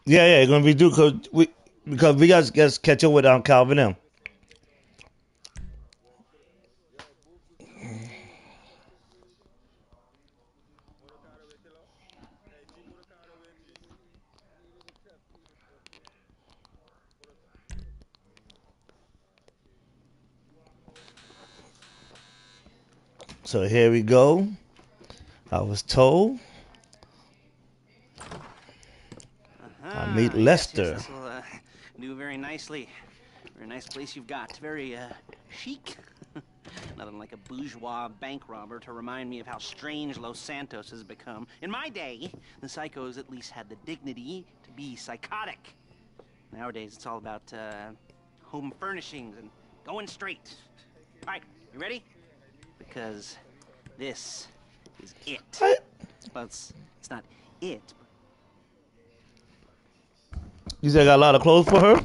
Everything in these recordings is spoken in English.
Yeah, yeah, it's gonna be due because we got to catch up with Calvin M. So here we go. I was told I meet Yes, yes, Lester. this will do very nicely. Very nice place you've got. Very chic. Nothing like a bourgeois bank robber to remind me of how strange Los Santos has become. In my day, the psychos at least had the dignity to be psychotic. Nowadays, it's all about home furnishings and going straight. All right, you ready? Because this is it. I, Well, it's not it. you said I got a lot of clothes for her.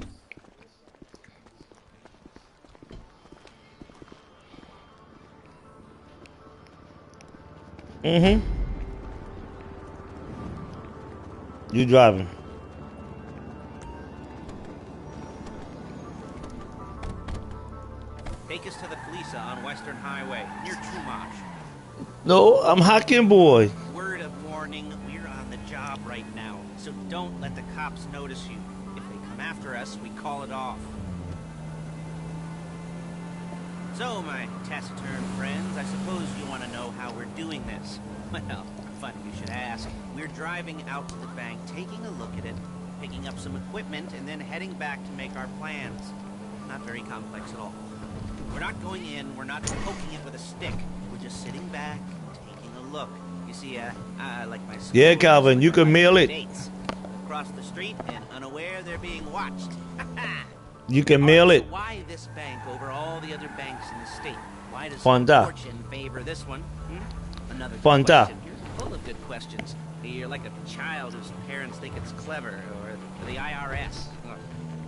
Mm-hmm. You driving? Take us to the Felisa on Western Highway, near Chumash. No, I'm Hocking boy. Word of warning, we're on the job right now, so don't let the cops notice you. If they come after us, we call it off. So, my taciturn friends, I suppose you want to know how we're doing this. Well, funny you should ask. We're driving out to the bank, taking a look at it, picking up some equipment, and then heading back to make our plans. Not very complex at all. We're not going in, we're not poking it with a stick. We're just sitting back, taking a look. You see, like my Yeah, Calvin, you can mail it. dates. Across the street and unaware they're being watched. You can mail So it. why this bank over all the other banks in the state? Why does Fonda. fortune favor this one? Another good Fonda. question. You're full of good questions. You're like a child whose parents think it's clever, or the IRS.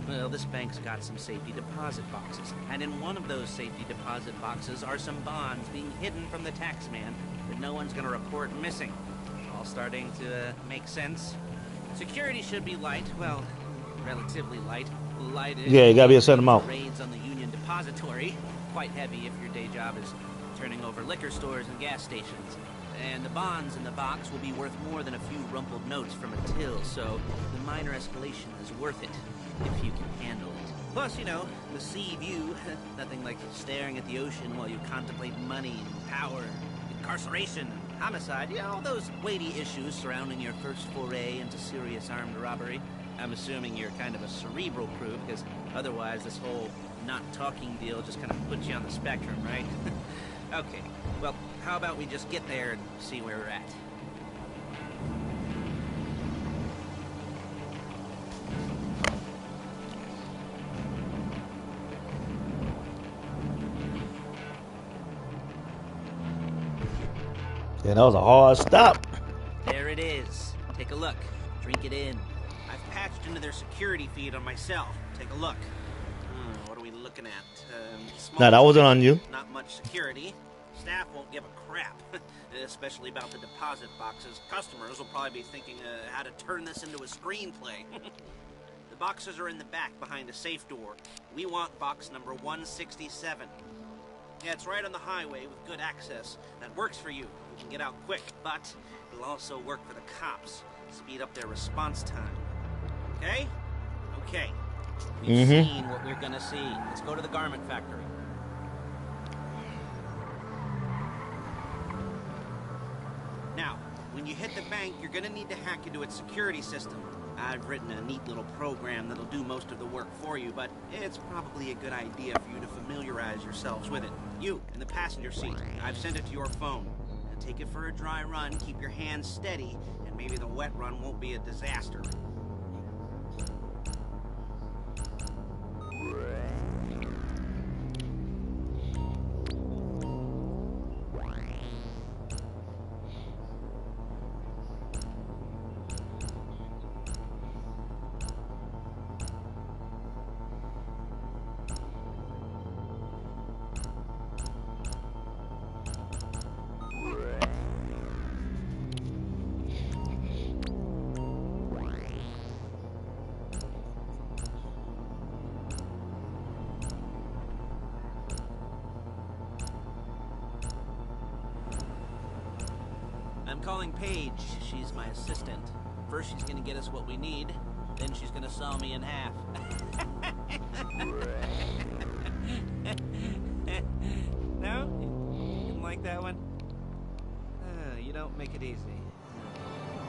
Well, this bank's got some safety deposit boxes, and in one of those safety deposit boxes are some bonds being hidden from the tax man that no one's going to report missing. All starting to make sense. Security should be light, well, relatively light. Light is Yeah, it gotta be a certain amount. raids on the Union Depository. Quite heavy if your day job is turning over liquor stores and gas stations. And the bonds in the box will be worth more than a few rumpled notes from a till, so the minor escalation is worth it, if you can handle it. Plus, you know, the sea view, nothing like staring at the ocean while you contemplate money and power, incarceration, and homicide, you know, all those weighty issues surrounding your first foray into serious armed robbery. I'm assuming you're kind of a cerebral crew, because otherwise this whole not talking deal just kind of puts you on the spectrum, right? Okay, well, how about we just get there and see where we're at? Yeah, that was a hard stop. There it is. Take a look. Drink it in. I've patched into their security feed on myself. Take a look. What are we looking at? Small Nah, that wasn't on you. Not much security. Staff won't give a crap, especially about the deposit boxes. Customers will probably be thinking how to turn this into a screenplay. The boxes are in the back behind a safe door. We want box number 167. Yeah, it's right on the highway with good access. That works for you. You can get out quick, but it'll also work for the cops. Speed up their response time. Okay? Okay. We've seen what we're gonna see. Let's go to the garment factory. Now, when you hit the bank, you're gonna need to hack into its security system. I've written a neat little program that'll do most of the work for you, but it's probably a good idea for you to familiarize yourselves with it. You, in the passenger seat, I've sent it to your phone. Now take it for a dry run, keep your hands steady, and maybe the wet run won't be a disaster. I'm calling Paige. She's my assistant. First, she's gonna get us what we need. Then she's gonna saw me in half. No? You didn't like that one? You don't make it easy.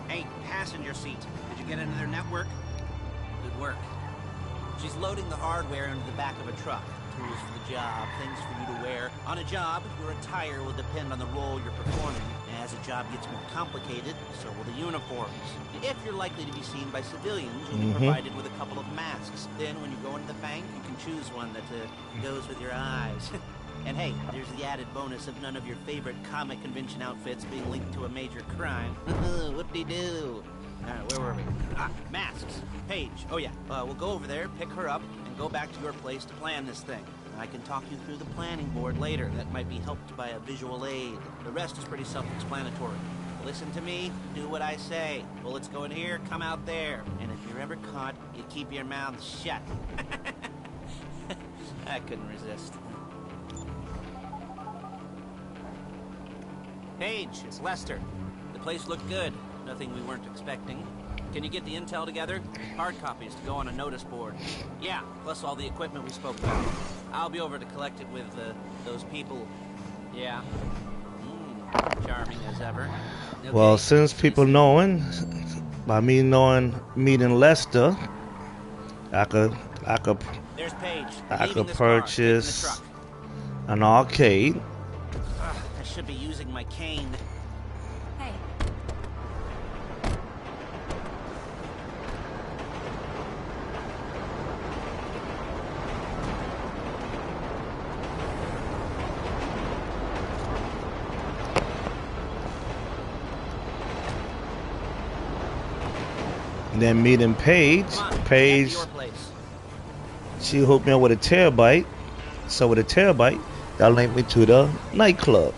Hey, passenger seat. Did you get into their network? Good work. She's loading the hardware into the back of a truck. Tools for the job, things for you to wear. On a job, your attire will depend on the role you're performing. As a job gets more complicated, so will the uniforms. If you're likely to be seen by civilians, you'll be provided with a couple of masks. Then when you go into the bank, you can choose one that goes with your eyes. And hey, there's the added bonus of none of your favorite comic convention outfits being linked to a major crime. Whoop-de-doo. Where were we? Masks. Paige. Oh yeah, we'll go over there, pick her up, and go back to your place to plan this thing. I can talk you through the planning board later. That might be helped by a visual aid. The rest is pretty self-explanatory. Listen to me, do what I say. Bullets go in here, come out there. And if you're ever caught, you keep your mouth shut. I couldn't resist. Paige, it's Lester. The place looked good. Nothing we weren't expecting. Can you get the intel together? Hard copies to go on a notice board. Yeah, plus all the equipment we spoke about. I'll be over to collect it with those people. Yeah. Charming as ever. Okay. Well, since people knowing, by me meeting Lester, I could There's Paige. I could purchase an arcade. I should be using my cane. Hey. Then meeting Paige. Paige, she hooked me up with a terabyte. So with a terabyte, that linked me to the nightclub.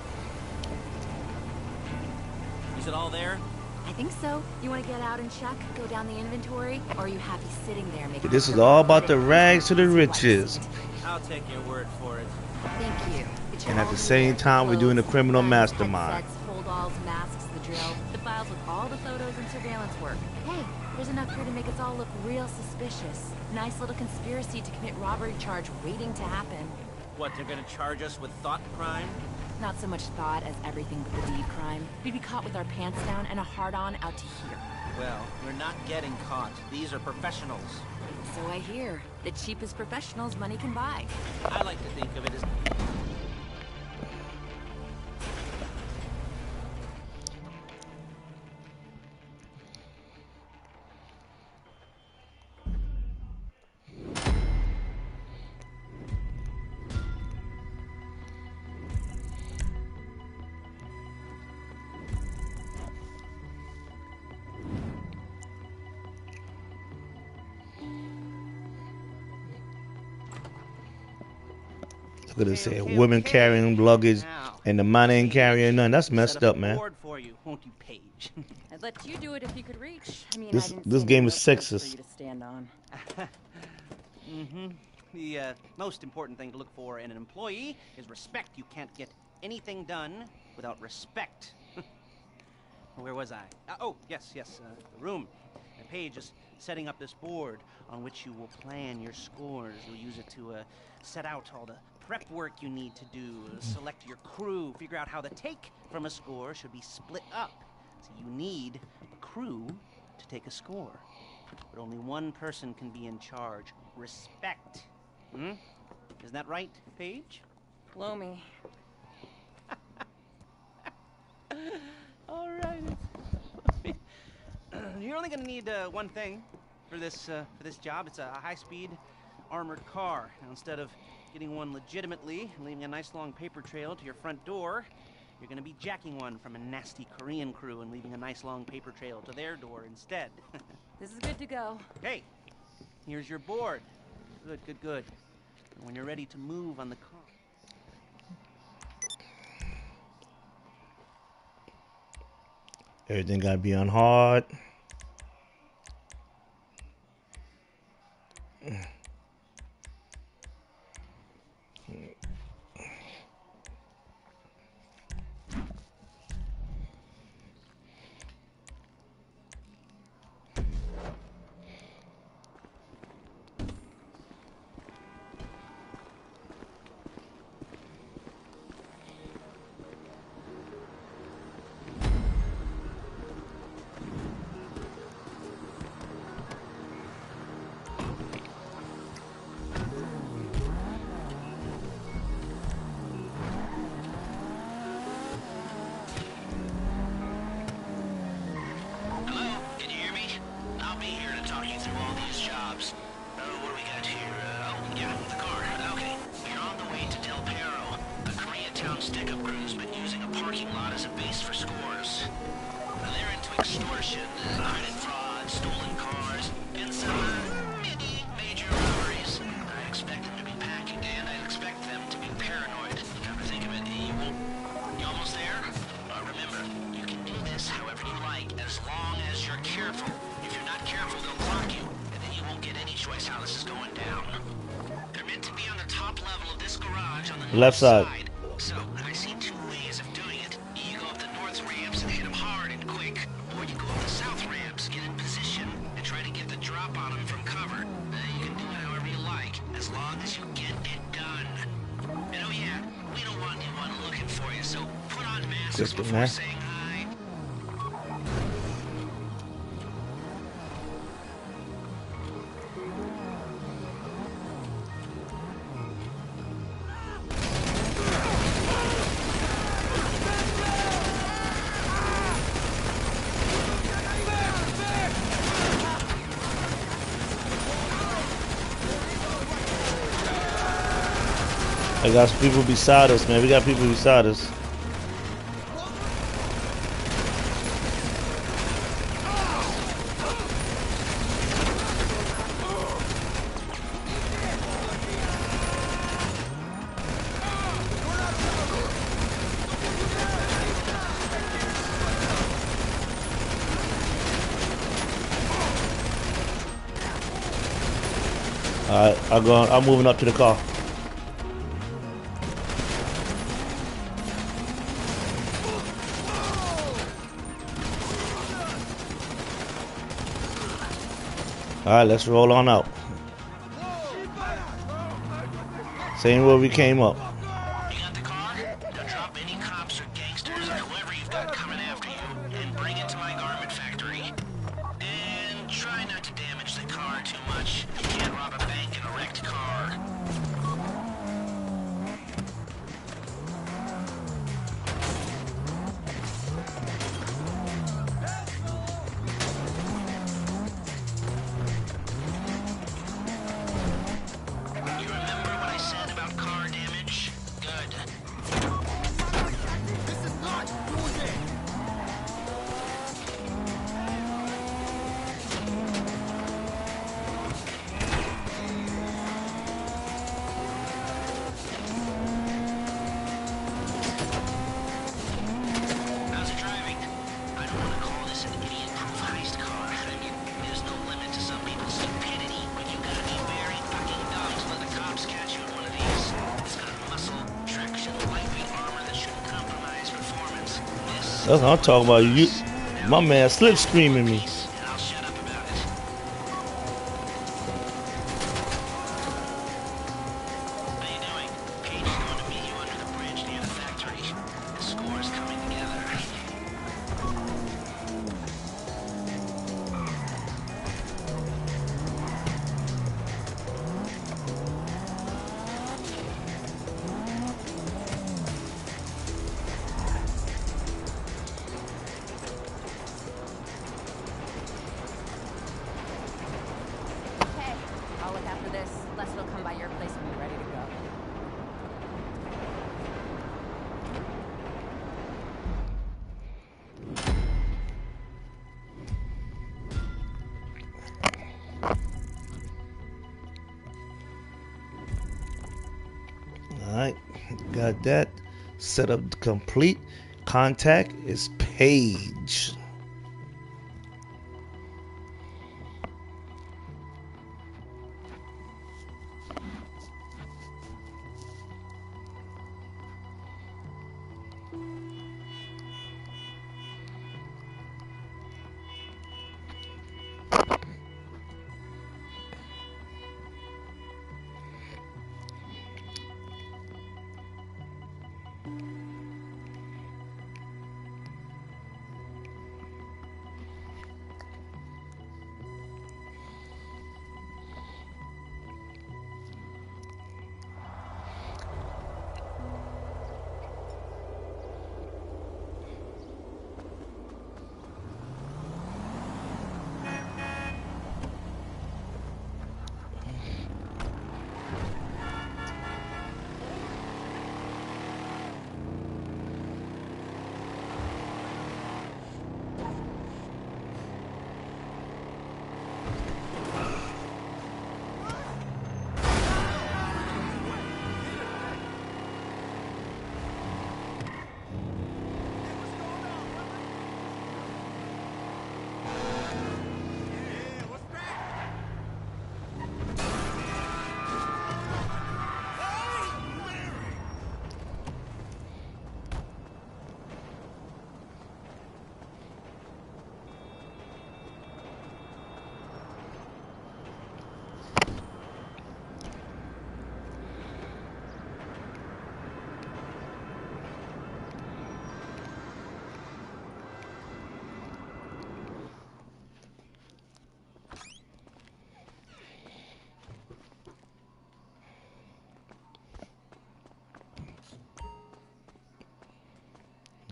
Is it all there? I think so. You want to get out and check? Go down the inventory? Or are you happy sitting there making... This is all about the rags to the riches. I'll take your word for it. Thank you. And at the same time, we're doing the criminal mastermind. Headsets, hold-alls, masks, the drill. The files with all the photos and surveillance work. Hey, there's enough here to make us all look real suspicious. Nice little conspiracy to commit robbery charge waiting to happen. What, they're gonna charge us with thought crime? Not so much thought as everything but the deed crime. We'd be caught with our pants down and a hard-on out to here. Well, we're not getting caught. These are professionals. So I hear. The cheapest professionals money can buy. I like to think of it as... Look at it say women carrying luggage and the man ain't carrying none. That's messed up, man. For you, won't you, Paige? I'd let you do it if you could reach. I mean, This game is sexist. For you to stand on. The most important thing to look for in an employee is respect. You can't get anything done without respect. Where was I? Oh, yes, the room. Paige is setting up this board on which you will plan your scores. You'll use it to set out all the prep work you need to do, select your crew, figure out how the take from a score should be split up. So you need a crew to take a score. But only one person can be in charge. Respect. Isn't that right, Paige? Blow me. All right. You're only going to need one thing for this job. It's a high-speed armored car. Now, instead of getting one legitimately and leaving a nice long paper trail to your front door, you're going to be jacking one from a nasty Korean crew and leaving a nice long paper trail to their door instead. This is good to go. Hey, here's your board. Good. And when you're ready to move on the car... Everything gotta be on hard. extortion, credit fraud, stolen cars, and some mini major robberies. I expect them to be packing, and I expect them to be paranoid. Come to think of it, you almost there? Remember, you can do this however you like, as long as you're careful. If you're not careful, they'll clock you, and then you won't get any choice how this is going down. They're meant to be on the top level of this garage on the Left side. So, I see two ways of doing it. You go up the north ramps and hit them hard and quick, or you go up the south ramps, get in position, and try to get the drop on them from cover. You can do it however you like, as long as you get it done. And oh yeah, we don't want anyone looking for you, so put on masks before saying hi. I got people beside us, man. We got people beside us. Alright, I'm moving up to the car. Alright, let's roll on out. Same way we came up. You got the car? Now drop any cops or gangsters or whoever you've got coming after you and bring it to my garment factory. And try not to damage the car too much. You can't rob a bank in a wrecked car. You remember what I said about car damage? Good. This is not good. How's it driving? I don't want to call this an idiot-proof heist car. I mean, there's no limit to some people's stupidity, but you gotta be very fucking dumb to let the cops catch you in one of these. It's got muscle, traction, lightweight armor that shouldn't compromise performance. This That's what I'm talking about. You, my man, slipstreaming me. and I'll shut up about it. How you doing? Paige is going to meet you under the bridge near the factory. The score's coming together. Okay, I'll look after this. Lester will come by your place when you're ready to go. Alright, got that. Setup complete. Contact is Paige.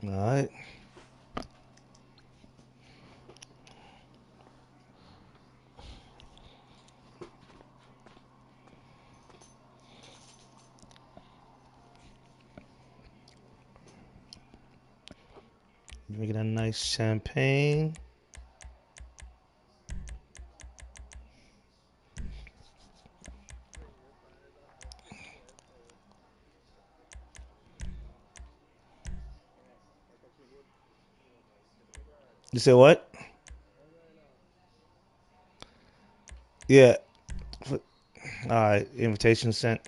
Alright. Make it a nice champagne. You said what? Yeah. Alright, invitation sent.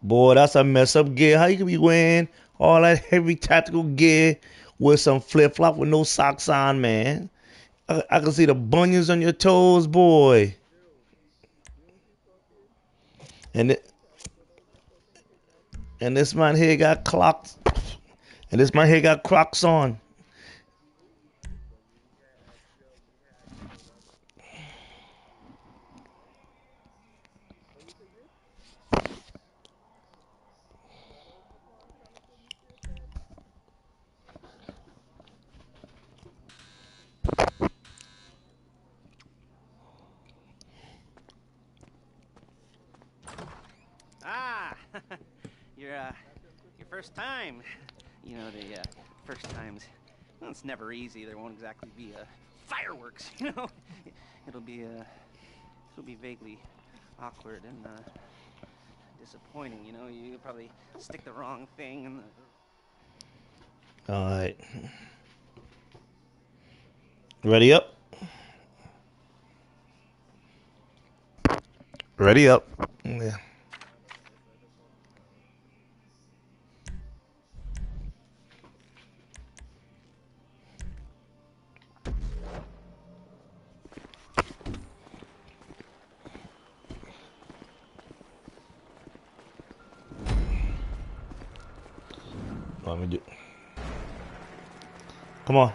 Boy, that's a mess up gear. How you can be wearing all that heavy tactical gear with some flip flop with no socks on, man? I can see the bunions on your toes, boy. And and this man here got clocks. And this man here got Crocs on. Ah, your first time. You know, the first times. Well, it's never easy. There won't exactly be fireworks. You know, it'll be vaguely awkward and disappointing. You know, you probably stick the wrong thing in the. All right. Ready up. Ready up. Yeah. Let me do. Come on.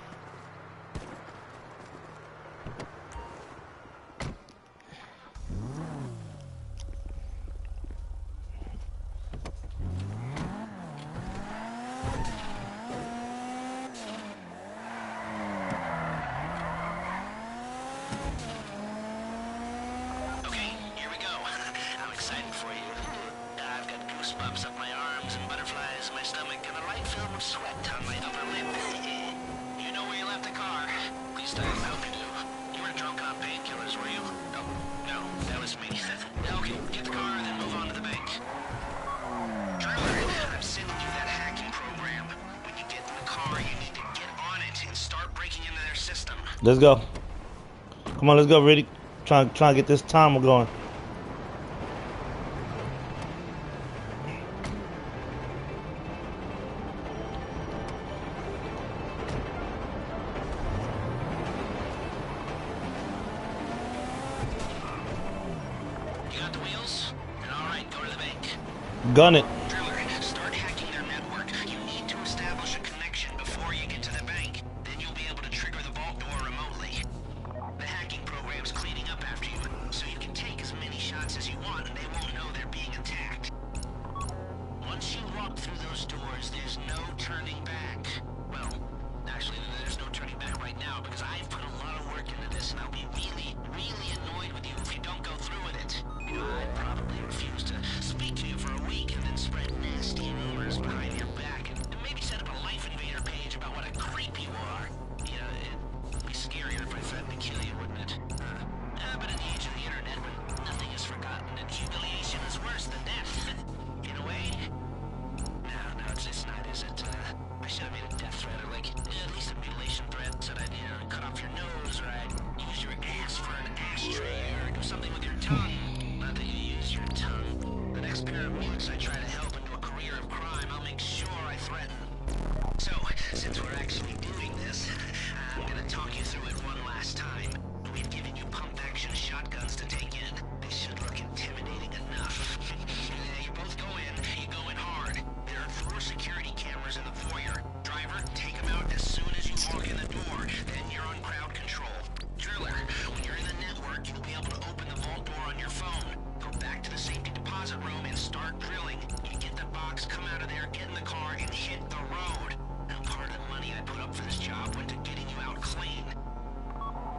Bumps up my arms and butterflies in my stomach and a light film of sweat on my upper lip. You know where you left the car. At least I hope you do. You were drunk on painkillers, were you? Oh, no, that was me. Okay, get the car and then move on to the bank. Driller, I'm sending you that hacking program. When you get in the car, you need to get on it and start breaking into their system. Let's go. Come on, let's go. Ready? Trying to get this timer going. Gun it. Driller, start hacking their network. You need to establish a connection before you get to the bank. Then you'll be able to trigger the vault door remotely. The hacking program's cleaning up after you, so you can take as many shots as you want and they won't know they're being attacked. Once you walk through those doors, there's no turning back. Well, actually, there's no turning back right now because I've put a lot of work into this and I'll be really, really annoyed with you if you don't go through with it. I'd probably refuse to speak to you for a week and then spread nasty rumors behind your back and maybe set up a Life Invader page about what a creep you are. You know, it'd be scarier if I threatened to kill you, wouldn't it? But in the age of the internet, when nothing is forgotten and humiliation is worse than death, in a way. No, it's not, is it? I should have made a death threat or like at least a mutilation threat. Said I'd cut off your nose or I'd use your ass for an ashtray or do something with your tongue. Not that you use your tongue. The next pair of mutes I try to help into a career of crime, I'll make sure I threaten. So, since we're actually doing this, I'm gonna talk you through it one last time. We've given you pump-action shotguns to take in. They should look intimidating enough. You both go in, you go in hard. There are 4 security cameras in the foyer. Driver, take them out as soon as you walk in the door. Then you're on crowd control. Driller, when you're in the network, you'll be able to open the vault door on your phone. Go back to the safety deposit room and start drilling. the car and hit the road. Now, part of the money I put up for this job went to getting you out clean.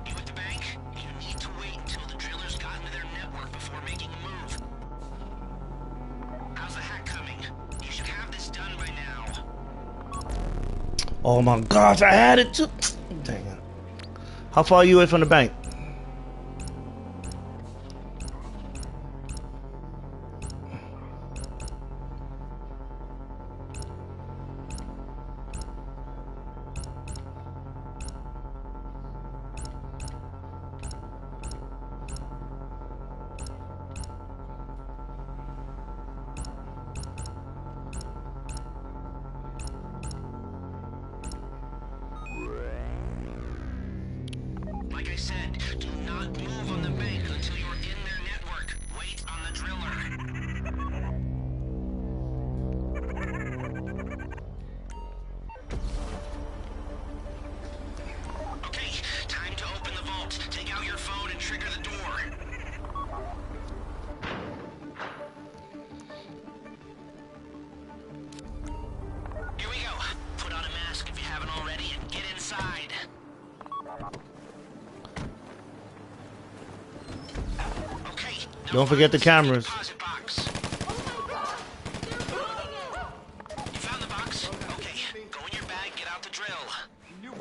You at the bank? You need to wait until the drillers got into their network before making a move. How's the hack coming? You should have this done by now. Oh my gosh, I had it too. Dang it. How far are you away from the bank? Like I said, do not move on the bank until you're in their network. Wait on the driller. Okay, time to open the vault. Take out your phone and trigger the door. Here we go. Put on a mask if you haven't already and get inside. Okay. Now Don't forget the find cameras. deposit box. You found the box? Okay. Go in your bag, get out the drill. Don't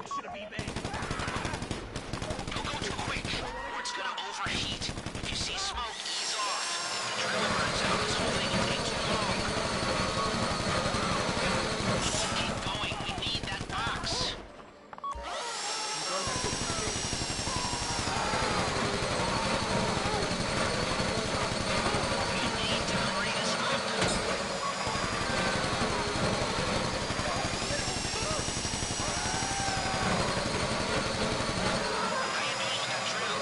go too quick, or it's gonna overheat. If you see smoke, ease off. If the drill burns out, this whole thing will take too long. Keep going. We need that box. We need to hurry this up. How you doing with that drill?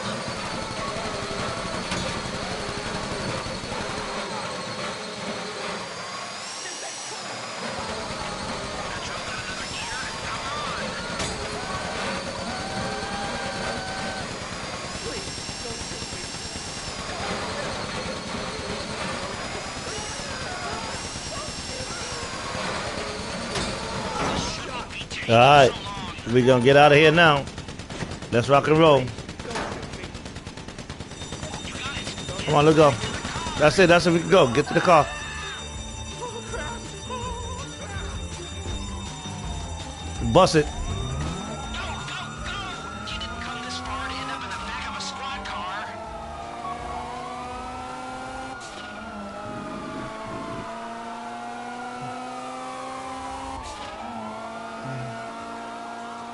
That drill got another gear? Come on! This shouldn't be taking Alright, so long. we gonna get out of here now. Let's rock and roll. You got it. Come on, let's go. That's it, we can go. Get to the car. Bust it. Go, go, go! You didn't come this far to end up in the back of a squad car.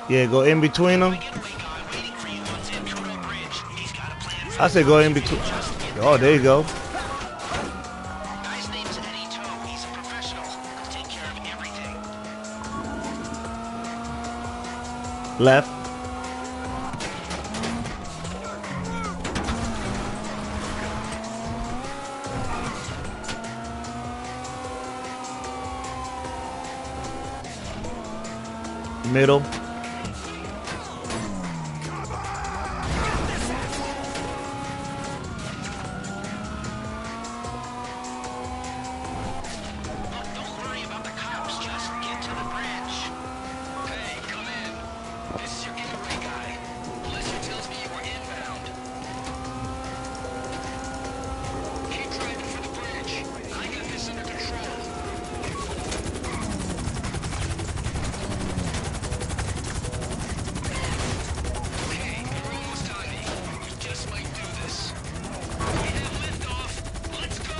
Yeah, go in between them. Getaway guy waiting for you on Zancudo Bridge. He's got a plan for I said go in between. Oh, there you go. Guy's name's Eddie Toe. He's a professional. He'll take care of everything. Left. Middle. Look, don't worry about the cops. Just get to the bridge. Hey, come in. This is your getaway guy. Blister tells me you were inbound. Keep driving for the bridge. I got this under control. Okay, we're almost done. We just might do this. We have liftoff. Let's go.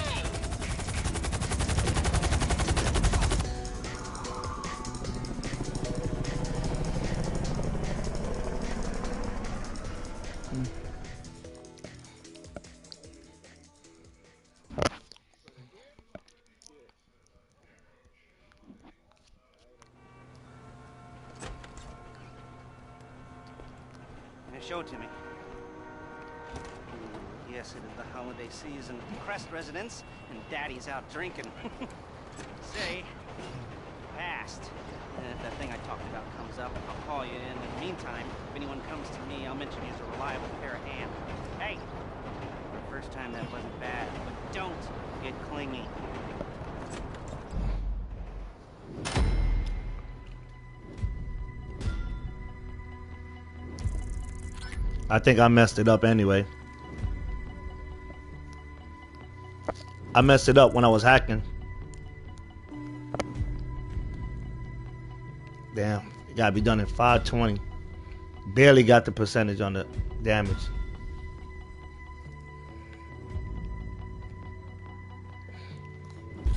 Yeah, show it to me. Yes, it is the holiday season. Crest residence, and Daddy's out drinking. Say, fast. And if that thing I talked about comes up, I'll call you. And in the meantime, if anyone comes to me, I'll mention he's a reliable pair of hands. Hey, for the first time that wasn't bad, but don't get clingy. I think I messed it up anyway. I messed it up when I was hacking. Damn, it gotta be done in 520. Barely got the percentage on the damage.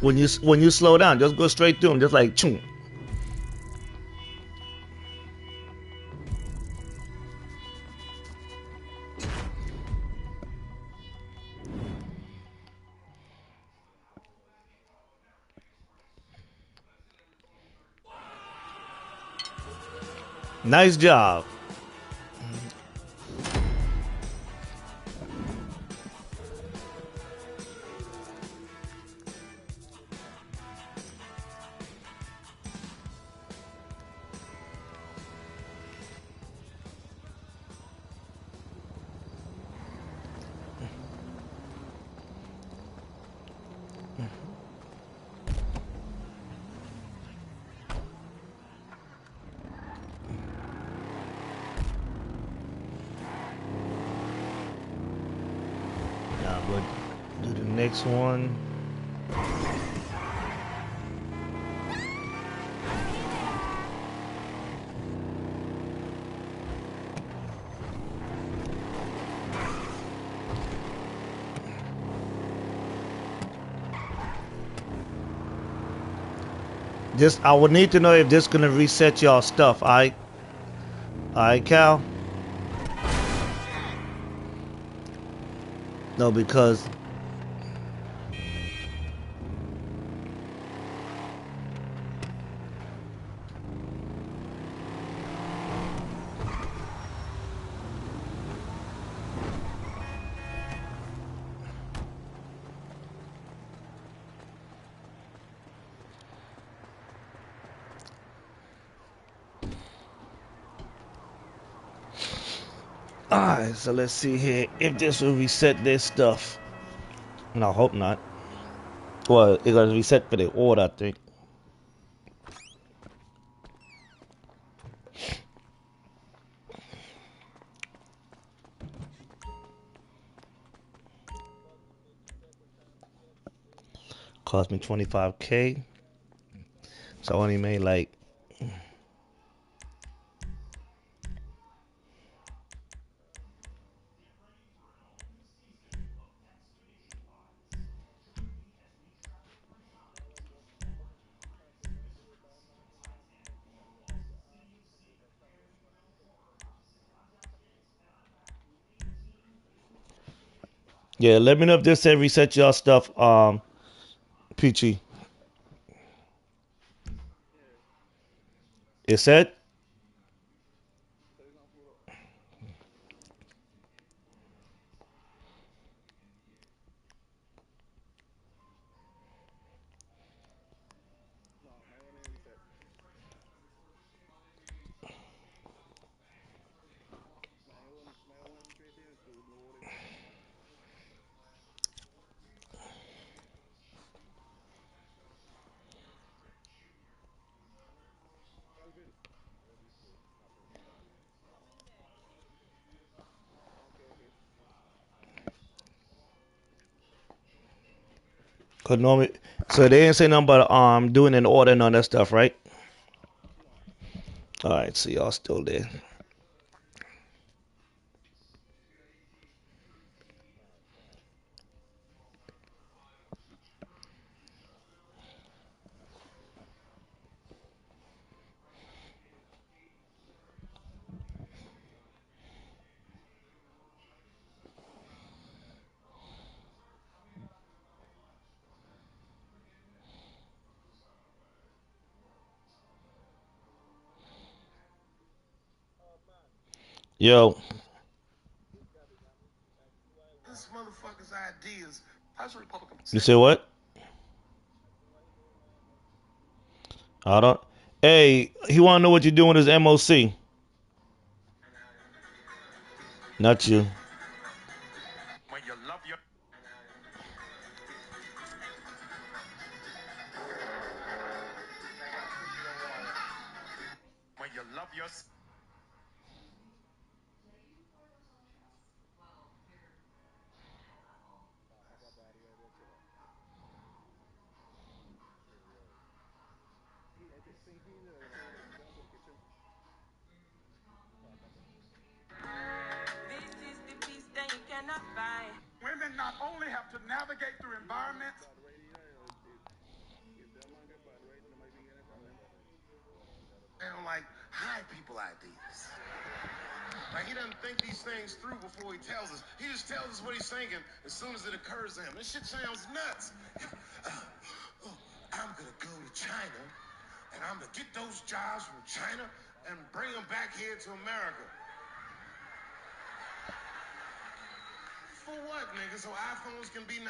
When you slow down, just go straight through them, just like choom. Nice job. Now we'll do the next one. Just I would need to know if this gonna reset y'all stuff. Alright, Cal. No, because alright, so let's see here if this will reset this stuff. No, I hope not. Well, it's gonna reset for the order, I think. Cost me 25K. So I only made like yeah, let me know if this said reset y'all stuff, Peachy. It said? Cause normally, so they didn't say nothing about doing an order and all that stuff, right? All right, so y'all still there. Yo, This motherfucker's ideas. How's Republican? you say what? I don't. Hey, he want to know what you're doing with his MOC. Not you. When you love your when you love your Women not only have to navigate through environments and like hide people ideas. Like he doesn't think these things through before he tells us. He just tells us what he's thinking as soon as it occurs to him. This shit sounds nuts. I'm gonna go to China and I'm gonna get those jobs from China and bring them back here to America. For what, nigga? So iPhones can be $9,000?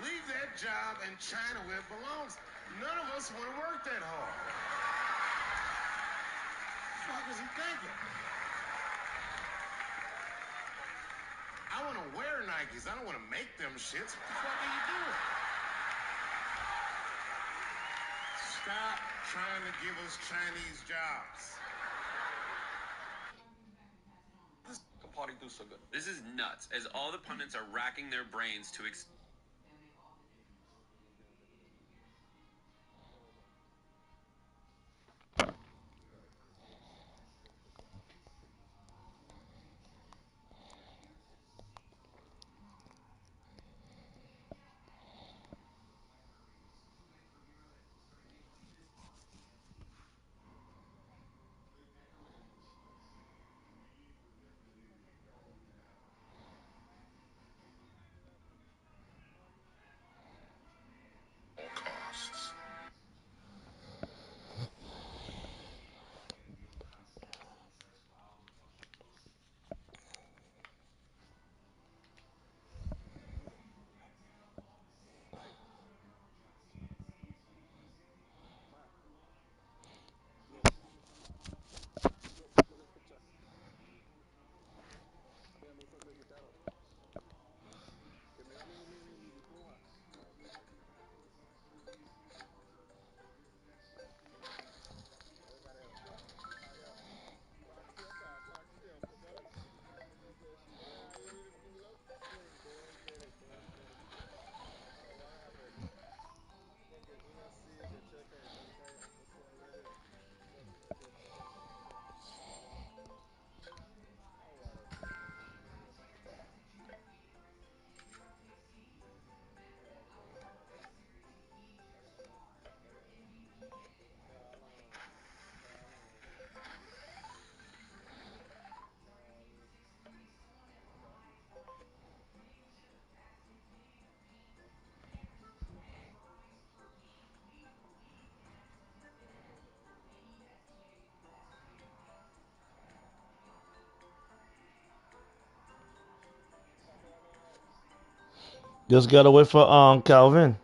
Leave that job in China where it belongs. None of us want to work that hard. What the fuck is he thinking? I want to wear Nikes. I don't want to make them shits. What the fuck are you doing? Stop trying to give us Chinese jobs. Party do so good. This is nuts, as all the pundits are racking their brains to All costs. Just gotta wait for Calvin.